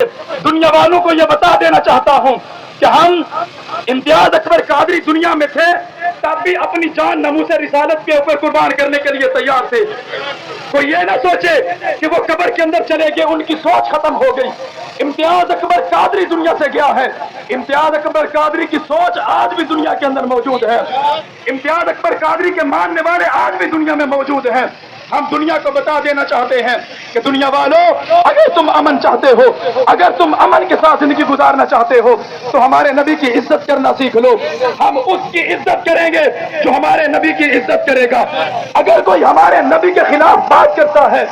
दुनिया वालों को यह बता देना चाहता हूं कि हम इम्तियाज अकबर कादरी दुनिया में थे तब भी अपनी जान नमूसे रिसालत के ऊपर कुर्बान करने के लिए तैयार थे। कोई ये ना सोचे कि वो कब्र के अंदर चले गए, उनकी सोच खत्म हो गई। इम्तियाज अकबर कादरी दुनिया से गया है। इम्तियाज अकबर कादरी की सोच आज भी दुनिया के अंदर मौजूद है। इम्तियाज अकबर कादरी के मानने वाले आज भी दुनिया में मौजूद हैं। हम दुनिया को बता देना चाहते हैं कि दुनिया वालों, अगर तुम अमन चाहते हो, अगर तुम अमन के साथ जिंदगी गुजारना चाहते हो तो हमारे नबी की इज्जत करना सीख लो। हम उसकी इज्जत करेंगे जो हमारे नबी की इज्जत करेगा। अगर कोई हमारे नबी के खिलाफ बात करता है,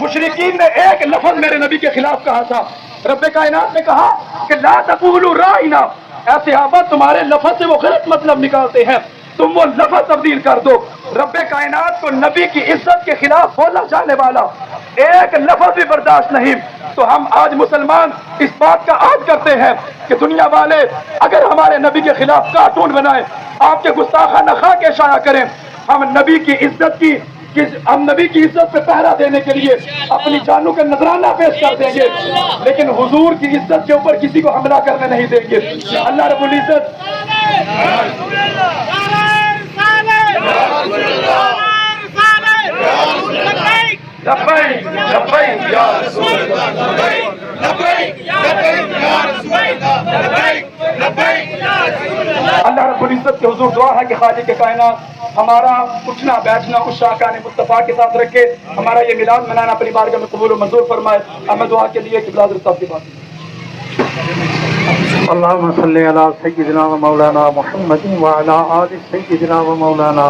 मुशरिकीन ने एक लफ्ज मेरे नबी के खिलाफ कहा था। रब्बे कायनात ने कहा कि ला तक़ूलू राइना, ऐ सहाबा तुम्हारे लफ्ज से वो गलत मतलब निकालते हैं, तुम वो लफ्ज तब्दील कर दो। रब्बे कायनात को नबी की इज्जत के खिलाफ बोला जाने वाला एक लफ्ज भी बर्दाश्त नहीं। तो हम आज मुसलमान इस बात का आद करते हैं कि दुनिया वाले अगर हमारे नबी के खिलाफ कार्टून बनाए, आपके गुस्ताखाना खा के शाया करें, हम नबी की इज्जत की हम नबी की इज्जत पे पहरा देने के लिए अपनी जानों का नजराना पेश कर देंगे, लेकिन हुजूर की इज्जत के ऊपर किसी को हमला करने नहीं देंगे। अल्लाह रब्बुल इज्जत लब्बैक लब्बैक या रसूल अल्लाह, लब्बैक लब्बैक या रसूल अल्लाह, लब्बैक लब्बैक या रसूल अल्लाह। अल्लाह रब्बुल इज्जत के हुजूर दुआ है कि खालिक के कायनात हमारा उठना बैठना उस शाकान मुस्तफा के साथ रखे, हमारा ये मिलाद मनाना अपनी बारगाह में कबूल और मंजूर फरमाए। अब मैं दुआ के लिए किबला साहब की बात अल्लाहुम्मा सल्लि अला सय्यिदिना व मौलाना मुहम्मदिन व अला आलि सय्यिदिना व मौलाना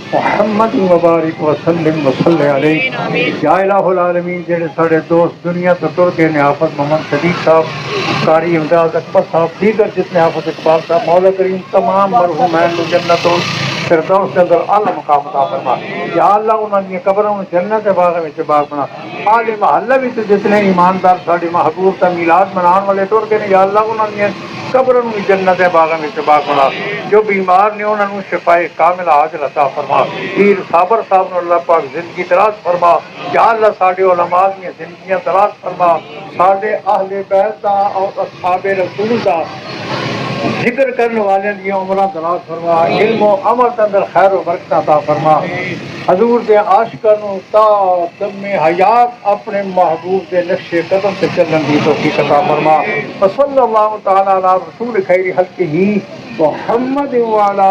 मुहम्मदिन व बारिक व सल्लिम व सल्लि अलैहि। या इलाहुल आलमीन, जेड़े साडे दोस्त दुनिया तो टुर गए ने, हाफिज मोहम्मद सदीक साहब, कारी इमदाद अकबर साहब, दीगर जितने हाफिज इकबाल साहब, मौला करीम तमाम मरहूमैन को जन्नतुल फिरदौस के अंदर आला मकाम अता फरमा। या अल्लाह उन्होंने कब्रों में जन्नत के बाग में बाग बना। आले महल्ले भी जितने ईमानदार साड़ी महबूब का मिलाद मनाने वाले टुर गए, या अल्लाह उन्होंने कब्रों में जन्नत के बाग में बाग बना। जो बीमार ने उन्होंने शिफाए कामिल हाजिर अता फरमा। पीर साबर साहब ने अल्लाह पाक जिंदगी दराज फरमा। या अल्लाह साडे उलमा दी जिंदगियां दराज फरमा। साडे अहले बैत दा और असहाबे रसूल दा जिक्र करने वाले दी उम्रां दराज फरमा। इल्म और अमल के अंदर खैर और बरकत अता फरमा। हजूर दे आशिकां नूं ता दमे हयात अपने महबूब दे नक्शे कदम से चलने की तौफीक अता फरमा। सल्लल्लाहु तआला अला रसूल खैर हल्किही मुहम्मद व अला